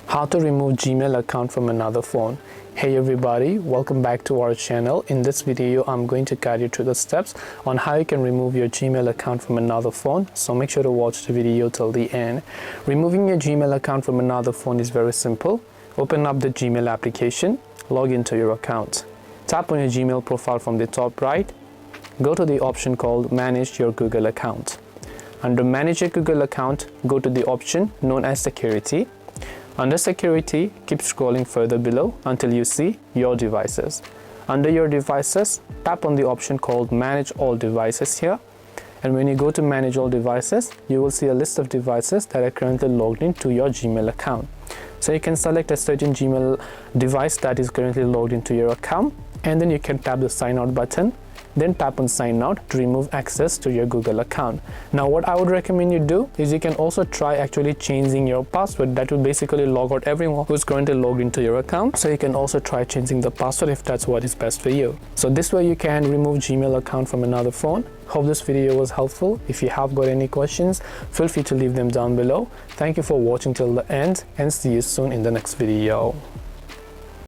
How to remove Gmail account from another phone. Hey everybody, welcome back to our channel. In this video, I'm going to guide you through the steps on how you can remove your Gmail account from another phone. So make sure to watch the video till the end. Removing your Gmail account from another phone is very simple. Open up the Gmail application, log into your account. Tap on your Gmail profile from the top right. Go to the option called Manage Your Google Account. Under Manage Your Google Account, go to the option known as Security. Under Security, keep scrolling further below until you see Your Devices. Under Your Devices, tap on the option called Manage All Devices here. And when you go to Manage All Devices, you will see a list of devices that are currently logged into your Gmail account. So you can select a certain Gmail device that is currently logged into your account, and then you can tap the Sign Out button. Then tap on Sign Out to remove access to your Google account. Now what I would recommend you do is you can also try actually changing your password. That will basically log out everyone who's currently logged into your account. So you can also try changing the password if that's what is best for you. So this way you can remove Gmail account from another phone. Hope this video was helpful. If you have got any questions, feel free to leave them down below. Thank you for watching till the end and see you soon in the next video.